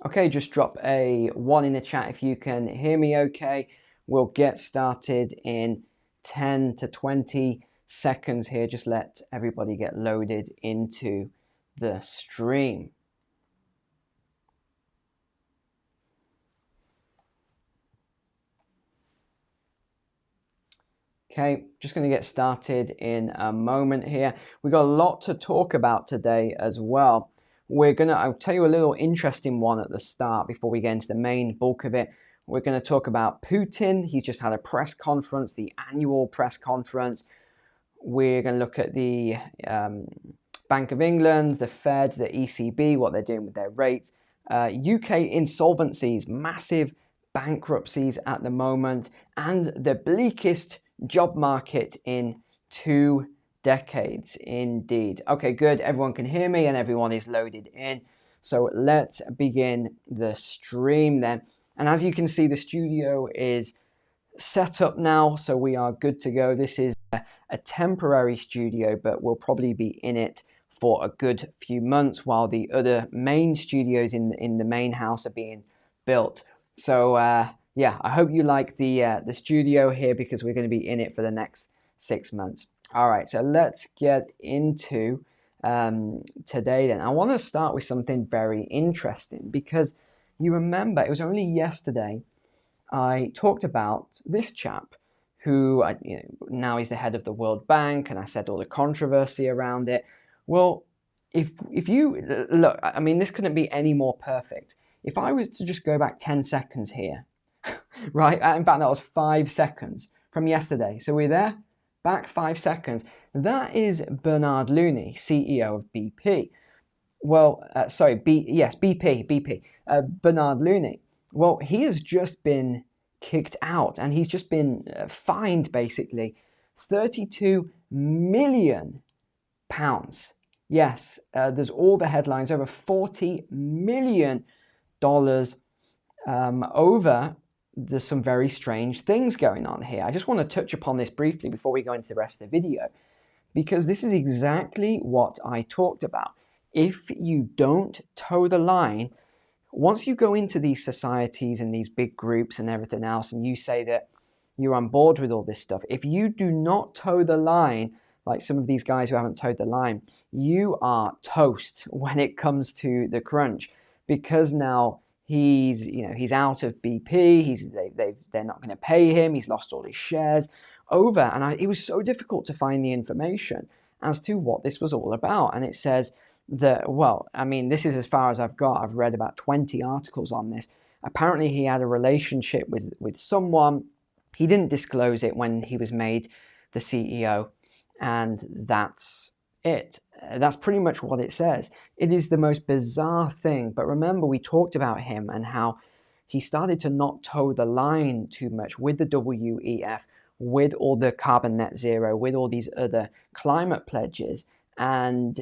Okay, just drop a 1 in the chat if you can hear me okay. We'll get started in 10 to 20 seconds here. Just let everybody get loaded into the stream. Okay, just going to get started in a moment here. We've got a lot to talk about today as well. I'll tell you a little interesting one at the start before we get into the main bulk of it. We're going to talk about Putin. He's just had a press conference, the annual press conference. We're going to look at the Bank of England, the Fed, the ECB, what they're doing with their rates. UK insolvencies, massive bankruptcies at the moment, and the bleakest job market in 2 decades indeed. Okay, good. Everyone can hear me and everyone is loaded in. So let's begin the stream then. And as you can see, the studio is set up now, so we are good to go. This is a temporary studio, but we'll probably be in it for a good few months while the other main studios in the main house are being built. So yeah, I hope you like the studio here because we're going to be in it for the next 6 months. All right, so let's get into today then. I want to start with something very interesting because you remember it was only yesterday I talked about this chap who now he's the head of the World Bank, and I said all the controversy around it. Well, if you look, I mean, this couldn't be any more perfect. If I was to just go back 10 seconds here, right? In fact, that was 5 seconds from yesterday. So we're there, back 5 seconds. That is Bernard Looney, CEO of BP. Well, BP. Bernard Looney. Well, he has just been kicked out and he's just been fined basically £32 million. Yes, there's all the headlines, over $40 million over. There's some very strange things going on here. I just want to touch upon this briefly before we go into the rest of the video, because this is exactly what I talked about. If you don't toe the line, once you go into these societies and these big groups and everything else, and you say that you're on board with all this stuff, if you do not toe the line, like some of these guys who haven't toed the line, you are toast when it comes to the crunch, because now he's out of BP. They're not going to pay him. He's lost all his shares over, and it was so difficult to find the information as to what this was all about. And it says that, well, I mean, this is as far as I've got. I've read about 20 articles on this. Apparently he had a relationship with someone. He didn't disclose it when he was made the CEO, and that's it. That's pretty much what it says. It is the most bizarre thing. But remember, we talked about him and how he started to not toe the line too much with the WEF, with all the carbon net zero, with all these other climate pledges. And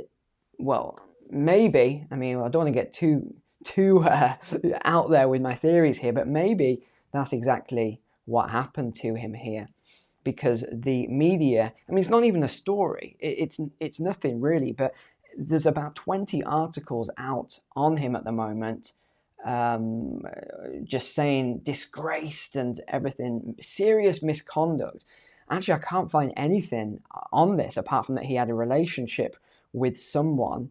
well, maybe, I mean, I don't want to get too out there with my theories here, but maybe that's exactly what happened to him here. Because the media, I mean, it's not even a story. It's nothing really, but there's about 20 articles out on him at the moment, just saying disgraced and everything, serious misconduct. Actually, I can't find anything on this apart from that he had a relationship with someone,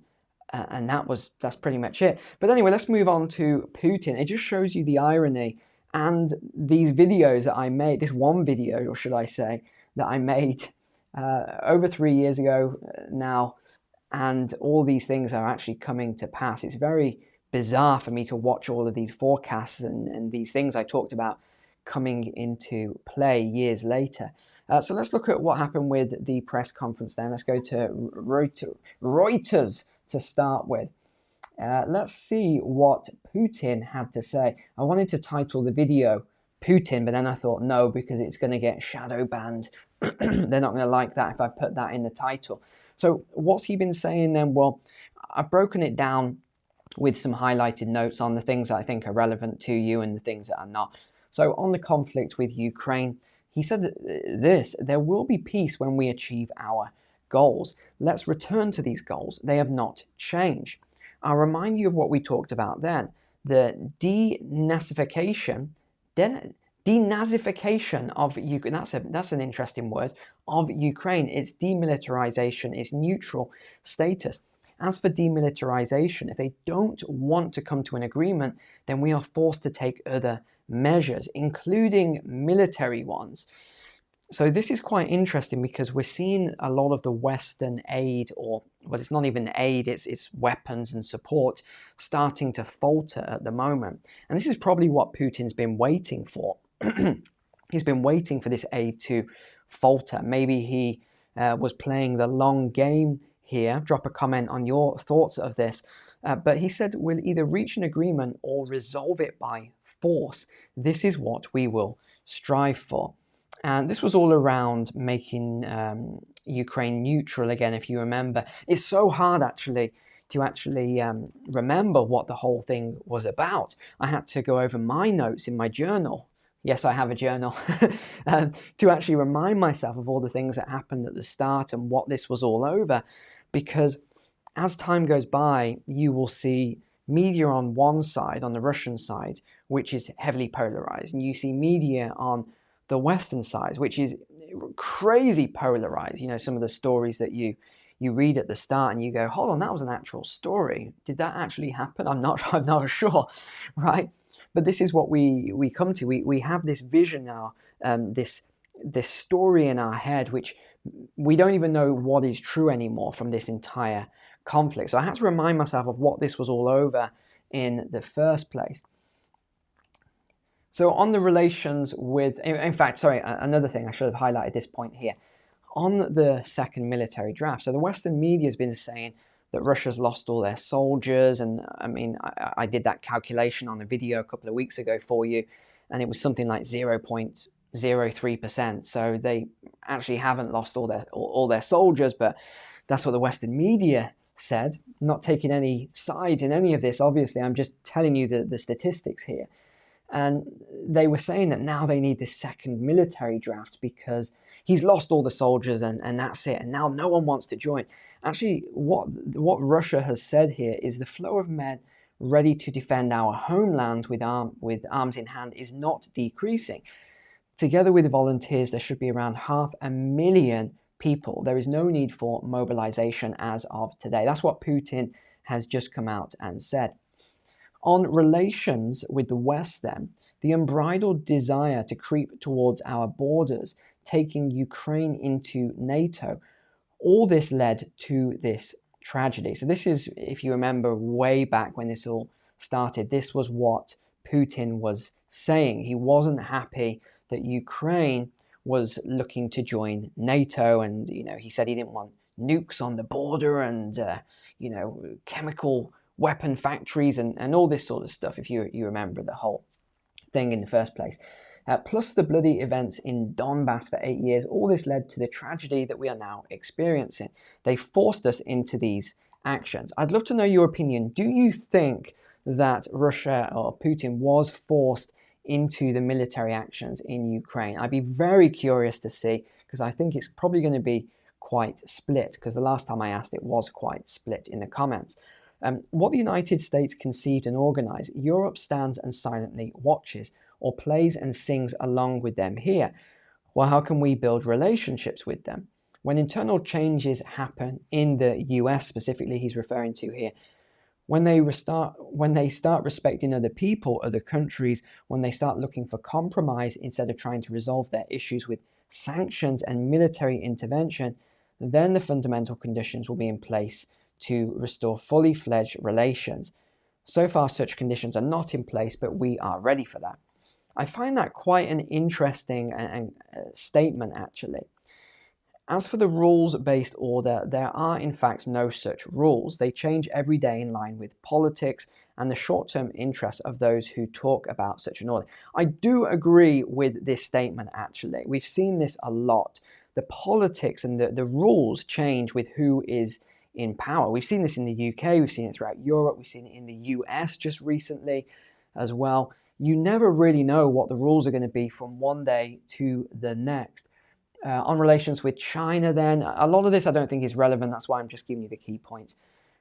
and that's pretty much it. But anyway, let's move on to Putin. It just shows you the irony. And these videos that I made, this one video, or should I say, that I made over 3 years ago now, and all these things are actually coming to pass. It's very bizarre for me to watch all of these forecasts and these things I talked about coming into play years later. So let's look at what happened with the press conference then. Let's go to Reuters to start with. Let's see what Putin had to say. I wanted to title the video Putin, but then I thought no, because it's going to get shadow banned. They're not going to like that if I put that in the title. So what's he been saying then? Well, I've broken it down with some highlighted notes on the things that I think are relevant to you and the things that are not. So on the conflict with Ukraine, he said this: there will be peace when we achieve our goals. Let's return to these goals. They have not changed. I'll remind you of what we talked about then, the denazification of Ukraine. That's an interesting word, of Ukraine. Its demilitarization, its neutral status. As for demilitarization, if they don't want to come to an agreement, then we are forced to take other measures, including military ones. So this is quite interesting because we're seeing a lot of the Western aid, or well, it's not even aid, it's weapons and support, starting to falter at the moment. And this is probably what Putin's been waiting for. He's been waiting for this aid to falter. Maybe he was playing the long game here. Drop a comment on your thoughts of this. But he said we'll either reach an agreement or resolve it by force. This is what we will strive for. And this was all around making Ukraine neutral again, if you remember. It's so hard actually to remember what the whole thing was about. I had to go over my notes in my journal. Yes, I have a journal. To actually remind myself of all the things that happened at the start and what this was all over. Because as time goes by, you will see media on one side, on the Russian side, which is heavily polarized. And you see media on the Western side, which is crazy polarized. You know, some of the stories that you read at the start and you go, hold on, that was an actual story. Did that actually happen? I'm not sure, right? But this is what we come to. We have this vision now, this story in our head, which we don't even know what is true anymore from this entire conflict. So I had to remind myself of what this was all over in the first place. So on the relations with, in fact, sorry, another thing I should have highlighted this point here. On the second military draft, so the Western media has been saying that Russia's lost all their soldiers. And I mean, I did that calculation on a video a couple of weeks ago for you, and it was something like 0.03%. So they actually haven't lost all their soldiers, but that's what the Western media said. I'm not taking any sides in any of this, obviously. I'm just telling you the statistics here. And they were saying that now they need this second military draft because he's lost all the soldiers and that's it. And now no one wants to join. Actually, what Russia has said here is the flow of men ready to defend our homeland with arms in hand is not decreasing. Together with volunteers, there should be around 500,000 people. There is no need for mobilization as of today. That's what Putin has just come out and said. On relations with the West then, the unbridled desire to creep towards our borders, taking Ukraine into NATO, all this led to this tragedy. So this is, if you remember way back when this all started, this was what Putin was saying. He wasn't happy that Ukraine was looking to join NATO, and he said he didn't want nukes on the border and chemical weapon factories and all this sort of stuff, if you remember the whole thing in the first place. Plus the bloody events in Donbass for 8 years, all this led to the tragedy that we are now experiencing. They forced us into these actions. I'd love to know your opinion. Do you think that Russia or Putin was forced into the military actions in Ukraine? I'd be very curious to see, because I think it's probably going to be quite split, because the last time I asked it was quite split in the comments. What the United States conceived and organized, Europe stands and silently watches, or plays and sings along with them here. Well, how can we build relationships with them? When internal changes happen in the US, specifically he's referring to here, when they start respecting other people, other countries, when they start looking for compromise instead of trying to resolve their issues with sanctions and military intervention, then the fundamental conditions will be in place to restore fully fledged relations. So far, such conditions are not in place, but we are ready for that. I find that quite an interesting statement, actually. As for the rules-based order, there are in fact no such rules. They change every day in line with politics and the short-term interests of those who talk about such an order. I do agree with this statement, actually. We've seen this a lot. The politics and the rules change with who is in power. We've seen this in the UK, we've seen it throughout Europe, we've seen it in the US just recently as well. You never really know what the rules are going to be from one day to the next. On relations with China then, a lot of this I don't think is relevant, that's why I'm just giving you the key points.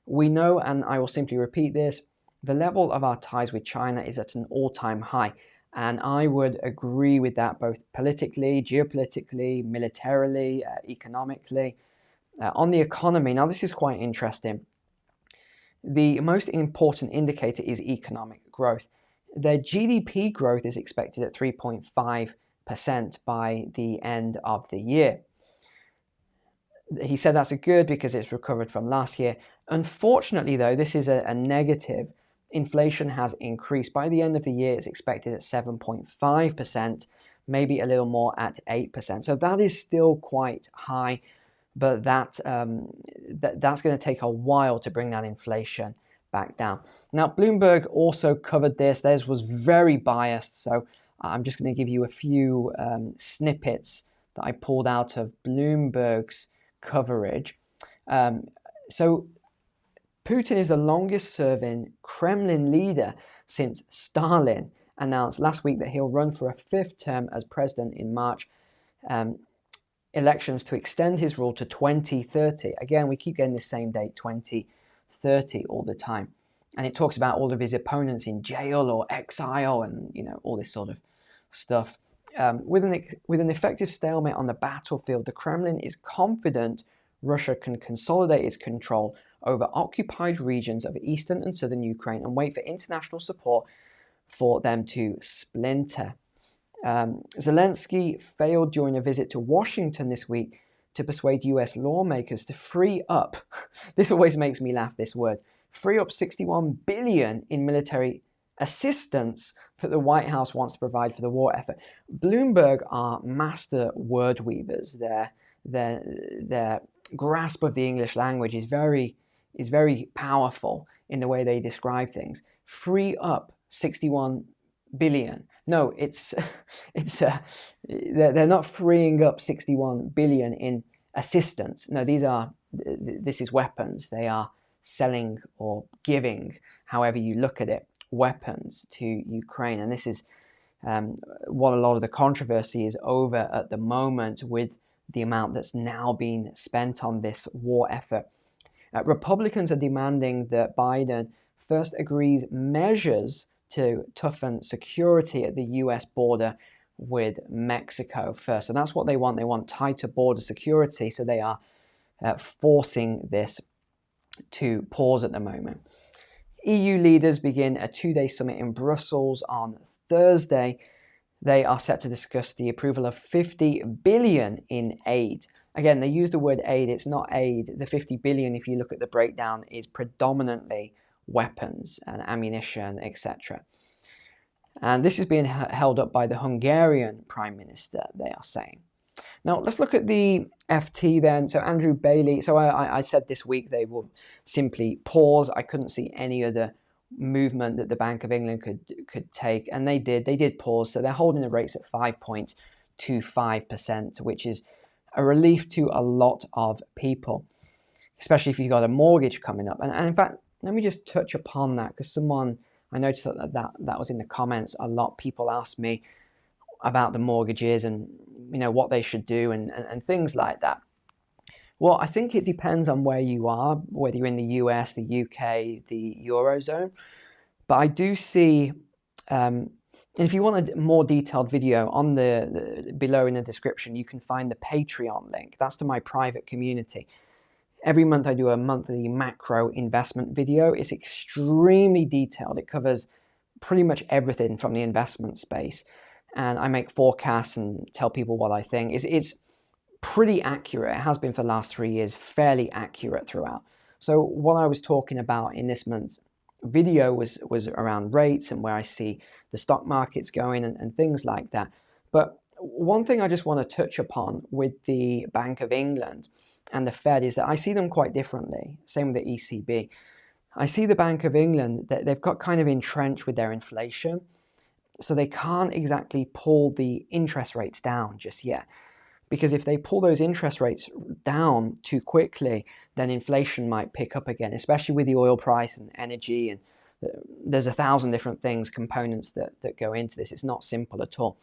We know, and I will simply repeat this, the level of our ties with China is at an all-time high. And I would agree with that, both politically, geopolitically, militarily, economically. On the economy, now this is quite interesting. The most important indicator is economic growth. Their GDP growth is expected at 3.5% by the end of the year. He said that's a good because it's recovered from last year. Unfortunately, though, this is a negative. Inflation has increased. By the end of the year, it's expected at 7.5%, maybe a little more at 8%. So that is still quite high, but that's going to take a while to bring that inflation back down. Now, Bloomberg also covered this. Theirs was very biased, so I'm just going to give you a few snippets that I pulled out of Bloomberg's coverage. So Putin is the longest serving Kremlin leader since Stalin announced last week that he'll run for a 5th term as president in March. Elections to extend his rule to 2030. Again, we keep getting the same date, 2030, all the time. And it talks about all of his opponents in jail or exile and, all this sort of stuff. With an effective stalemate on the battlefield, the Kremlin is confident Russia can consolidate its control over occupied regions of eastern and southern Ukraine and wait for international support for them to splinter. Zelensky failed during a visit to Washington this week to persuade US lawmakers to free up, this always makes me laugh, this word, free up $61 billion in military assistance that the White House wants to provide for the war effort. Bloomberg are master word weavers. Their grasp of the English language is very powerful in the way they describe things. Free up 61 billion. No, they're not freeing up 61 billion in assistance. No, this is weapons. They are selling or giving, however you look at it, weapons to Ukraine. And this is what a lot of the controversy is over at the moment, with the amount that's now being spent on this war effort. Republicans are demanding that Biden first agrees measures to toughen security at the US border with Mexico first. And that's what they want. They want tighter border security. So they are forcing this to pause at the moment. EU leaders begin a 2-day summit in Brussels on Thursday. They are set to discuss the approval of 50 billion in aid. Again, they use the word aid. It's not aid. The 50 billion, if you look at the breakdown, is predominantly weapons and ammunition, etc. And this is being held up by the Hungarian Prime Minister, they are saying. Now, let's look at the FT then. So Andrew Bailey, so I said this week they will simply pause. I couldn't see any other movement that the Bank of England could take, and they did pause. So they're holding the rates at 5.25%, which is a relief to a lot of people, especially if you've got a mortgage coming up. And in fact, let me just touch upon that, because I noticed that was in the comments. A lot of people asked me about the mortgages and what they should do and things like that. Well, I think it depends on where you are, whether you're in the US, the UK, the Eurozone. But I do see, and if you want a more detailed video, on the below in the description, you can find the Patreon link. That's to my private community. Every month I do a monthly macro investment video. It's extremely detailed. It covers pretty much everything from the investment space. And I make forecasts and tell people what I think. It's pretty accurate. It has been for the last 3 years, fairly accurate throughout. So what I was talking about in this month's video was around rates and where I see the stock markets going and things like that. But one thing I just want to touch upon with the Bank of England and the Fed is that I see them quite differently. Same with the ECB. I see the Bank of England, that they've got kind of entrenched with their inflation. So they can't exactly pull the interest rates down just yet. Because if they pull those interest rates down too quickly, then inflation might pick up again, especially with the oil price and energy. And there's 1,000 different things, components that go into this. It's not simple at all.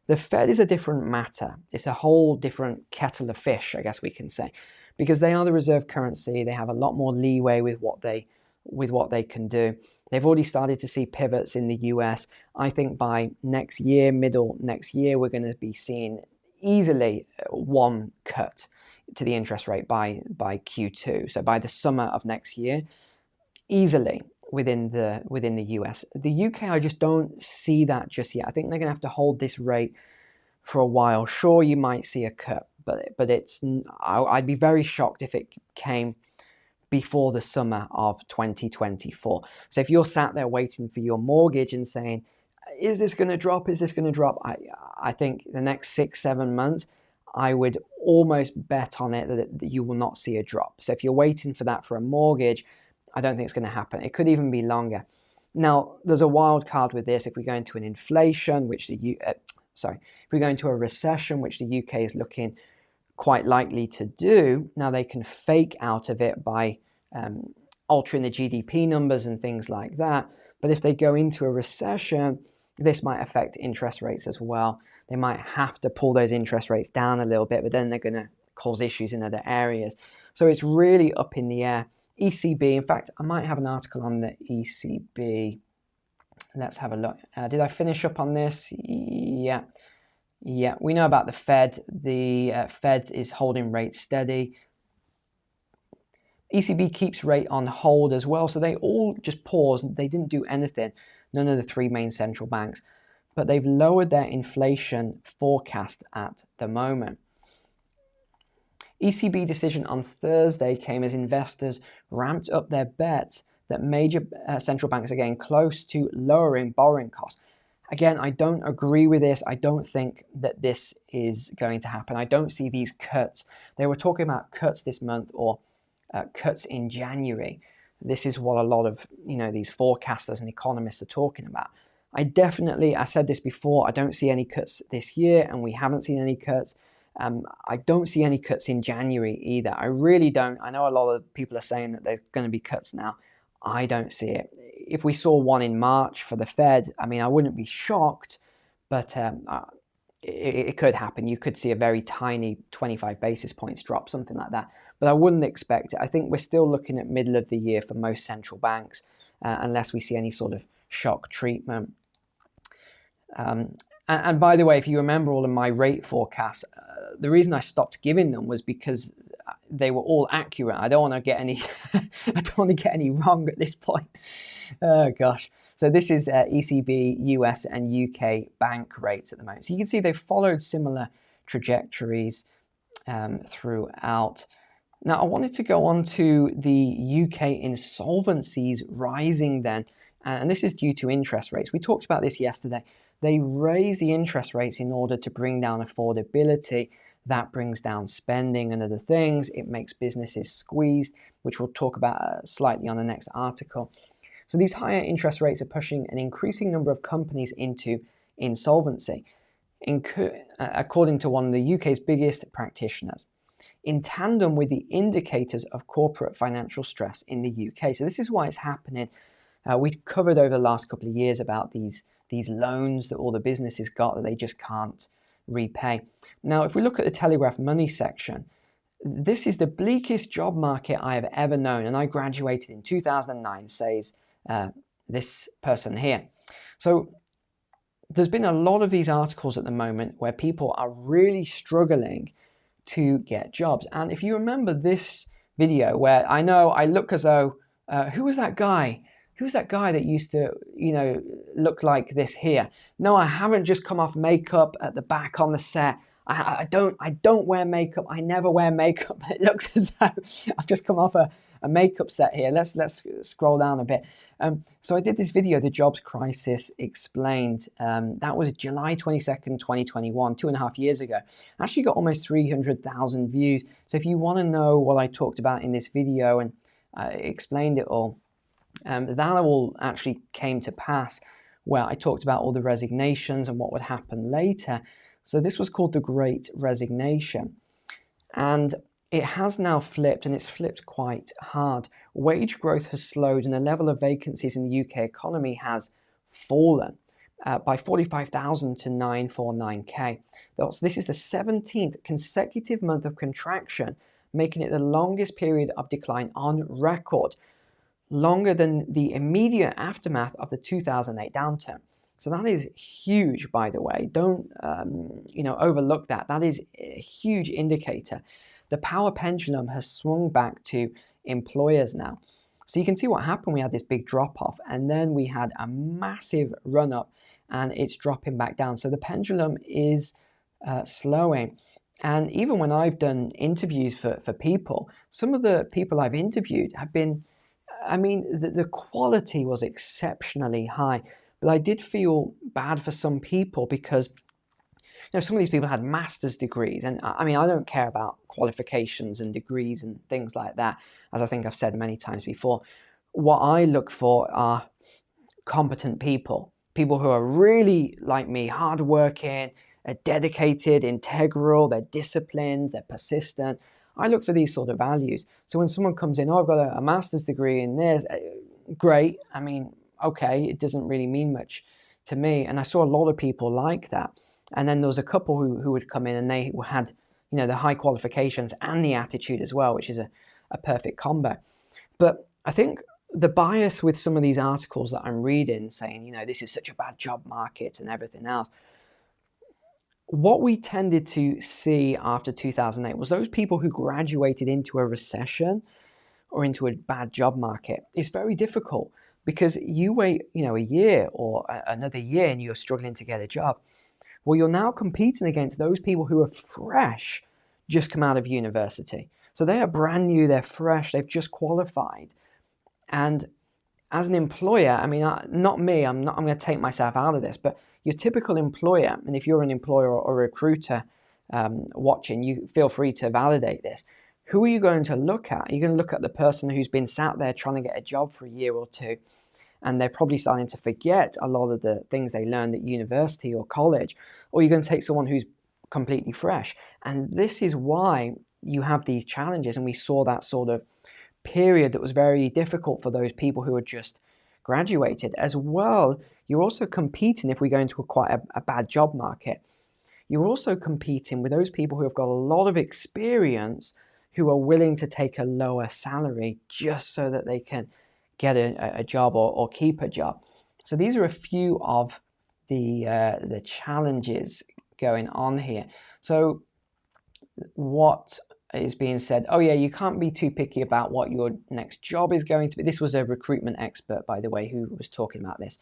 The Fed is a different matter. It's a whole different kettle of fish, I guess we can say, because they are the reserve currency. They have a lot more leeway with what they can do. They've already started to see pivots in the US. I think by next year, middle next year, we're going to be seeing easily one cut to the interest rate by Q2. So by the summer of next year, easily within the US. The UK, I just don't see that just yet. I think they're going to have to hold this rate for a while. Sure, you might see a cut, but I'd be very shocked if it came before the summer of 2024. So if you're sat there waiting for your mortgage and saying, is this going to drop? Is this going to drop? I think the next 6-7 months, I would almost bet on it that you will not see a drop. So if you're waiting for that for a mortgage, I don't think it's going to happen. It could even be longer. Now, there's a wild card with this. If we go into an inflation, if we go into a recession, which the UK is looking quite likely to do, now they can fake out of it by altering the GDP numbers and things like that. But if they go into a recession, this might affect interest rates as well. They might have to pull those interest rates down a little bit, but then they're going to cause issues in other areas. So it's really up in the air. ECB, in fact, I might have an article on the ECB. Let's have a look. Did I finish up on this? Yeah, we know about the Fed. The Fed is holding rates steady. ECB keeps rate on hold as well. So they all just paused. They didn't do anything. None of the three main central banks. But they've lowered their inflation forecast at the moment. ECB decision on Thursday came as investors ramped up their bets that major central banks are getting close to lowering borrowing costs. Again, I don't agree with this. I don't think that this is going to happen. I don't see these cuts. They were talking about cuts this month or cuts in January. This is what a lot of these forecasters and economists are talking about. I said this before, I don't see any cuts this year, and we haven't seen any cuts. I don't see any cuts in January either. I really don't. I know a lot of people are saying that there's going to be cuts now. I don't see it. If we saw one in March for the Fed, I wouldn't be shocked, but it could happen. You could see a very tiny 25 basis points drop, something like that. But I wouldn't expect it. I think we're still looking at middle of the year for most central banks, unless we see any sort of shock treatment. And by the way, if you remember all of my rate forecasts, the reason I stopped giving them was because they were all accurate. I don't want to get any I don't want to get any wrong at this point. Oh gosh. So this is ECB, US and UK bank rates at the moment. So you can see they've followed similar trajectories throughout. Now I wanted to go on to the UK insolvencies rising then, and this is due to interest rates. We talked about this yesterday. They raise the interest rates in order to bring down affordability. That brings down spending and other things. It makes businesses squeezed, which we'll talk about slightly on the next article. So these higher interest rates are pushing an increasing number of companies into insolvency, according to one of the UK's biggest practitioners, in tandem with the indicators of corporate financial stress in the UK. So this is why it's happening. We've covered over the last couple of years about these loans that all the businesses got that they just can't repay. Now, if we look at the Telegraph Money section, this is the bleakest job market I have ever known, and I graduated in 2009, says this person here. So there's been a lot of these articles at the moment where people are really struggling to get jobs. And if you remember this video where I look as though, who was that guy? Who's that guy that used to, look like this here? No, I haven't just come off makeup at the back on the set. I don't wear makeup. I never wear makeup. It looks as though I've just come off a makeup set here. Let's scroll down a bit. So I did this video, The Jobs Crisis Explained. That was July 22nd, 2021, 2.5 years ago. I actually got almost 300,000 views. So if you want to know what I talked about in this video and explained it all, that all actually came to pass, where I talked about all the resignations and what would happen later. So this was called the Great Resignation. And it has now flipped, and it's flipped quite hard. Wage growth has slowed, and the level of vacancies in the UK economy has fallen by 45,000 to 949k. This is the 17th consecutive month of contraction, making it the longest period of decline on record. longer than the immediate aftermath of the 2008 downturn. So that is huge, by the way. Don't overlook that. That is a huge indicator. The power pendulum has swung back to employers now. So you can see what happened. We had this big drop off, and then we had a massive run up, and it's dropping back down. So the pendulum is slowing. And even when I've done interviews for people, some of the people I've interviewed have been, the quality was exceptionally high. But I did feel bad for some people because some of these people had master's degrees. And I don't care about qualifications and degrees and things like that, as I think I've said many times before. What I look for are competent people who are really, like me, hardworking, are dedicated, integral, they're disciplined, they're persistent. I look for these sort of values. So when someone comes in, I've got a master's degree in this, great. Okay, it doesn't really mean much to me. And I saw a lot of people like that. And then there was a couple who would come in and they had, the high qualifications and the attitude as well, which is a perfect combo. But I think the bias with some of these articles that I'm reading saying, this is such a bad job market and everything else, what we tended to see after 2008 was those people who graduated into a recession or into a bad job market. It's very difficult because you wait, a year or another year and you're struggling to get a job. Well, you're now competing against those people who are fresh, just come out of university. So they are brand new, they're fresh, they've just qualified. And as an employer, not me, I'm going to take myself out of this, but your typical employer, and if you're an employer or a recruiter watching, you feel free to validate this. Who are you going to look at? You're going to look at the person who's been sat there trying to get a job for a year or two, and they're probably starting to forget a lot of the things they learned at university or college, or you're going to take someone who's completely fresh. And this is why you have these challenges, and we saw that sort of period that was very difficult for those people who had just graduated. As well, you're also competing, if we go into quite a bad job market, you're also competing with those people who have got a lot of experience who are willing to take a lower salary just so that they can get a job or keep a job. So these are a few of the challenges going on here. So what is being said? Oh yeah, you can't be too picky about what your next job is going to be. This was a recruitment expert, by the way, who was talking about this.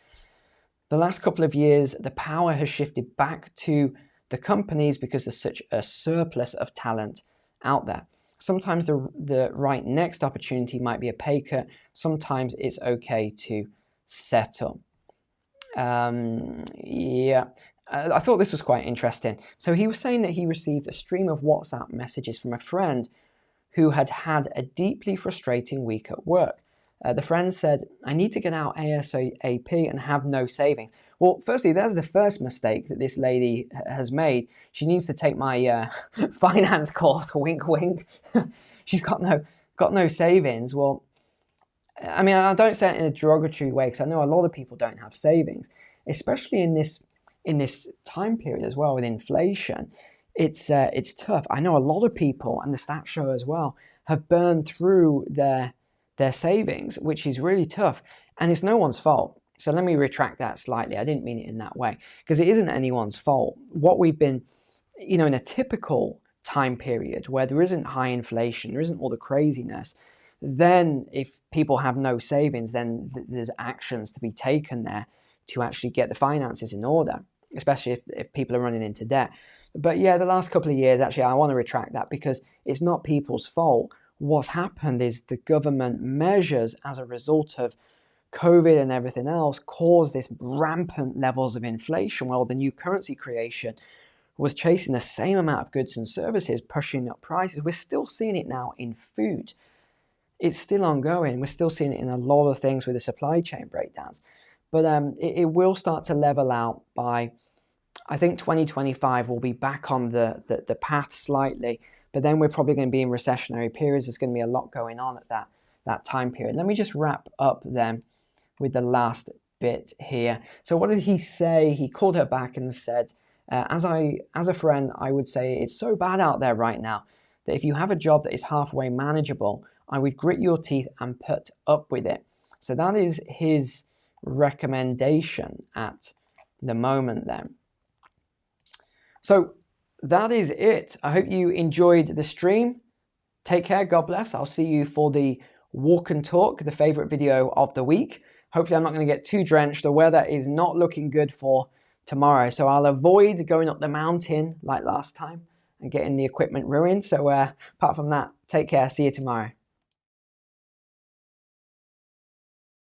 The last couple of years, the power has shifted back to the companies because there's such a surplus of talent out there. Sometimes the right next opportunity might be a pay cut. Sometimes it's okay to settle. I thought this was quite interesting. So he was saying that he received a stream of WhatsApp messages from a friend who had had a deeply frustrating week at work. The friend said, I need to get out ASAP and have no savings. Well, firstly, that's the first mistake that this lady has made. She needs to take my finance course, wink, wink. She's got no savings. Well, I don't say it in a derogatory way because I know a lot of people don't have savings, especially in this time period as well with inflation. It's tough. I know a lot of people, and the stats show as well, have burned through their savings, which is really tough, and it's no one's fault. So let me retract that slightly. I didn't mean it in that way because it isn't anyone's fault. What we've been, in a typical time period where there isn't high inflation, there isn't all the craziness, then if people have no savings, then there's actions to be taken there to actually get the finances in order, especially if people are running into debt. But yeah, the last couple of years, actually, I want to retract that because it's not people's fault. What's happened is the government measures as a result of COVID and everything else caused this rampant levels of inflation, while the new currency creation was chasing the same amount of goods and services, pushing up prices. We're still seeing it now in food. It's still ongoing. We're still seeing it in a lot of things with the supply chain breakdowns. But it will start to level out by, I think 2025 will be back on the path slightly, but then we're probably going to be in recessionary periods. There's going to be a lot going on at that time period. Let me just wrap up then with the last bit here. So what did he say? He called her back and said, as a friend, I would say it's so bad out there right now that if you have a job that is halfway manageable, I would grit your teeth and put up with it. So that is his recommendation at the moment then. So that is it. I hope you enjoyed the stream. Take care. God bless. I'll see you for the walk and talk, the favorite video of the week. Hopefully I'm not going to get too drenched. The weather is not looking good for tomorrow, so I'll avoid going up the mountain like last time and getting the equipment ruined. So apart from that, take care. See you tomorrow.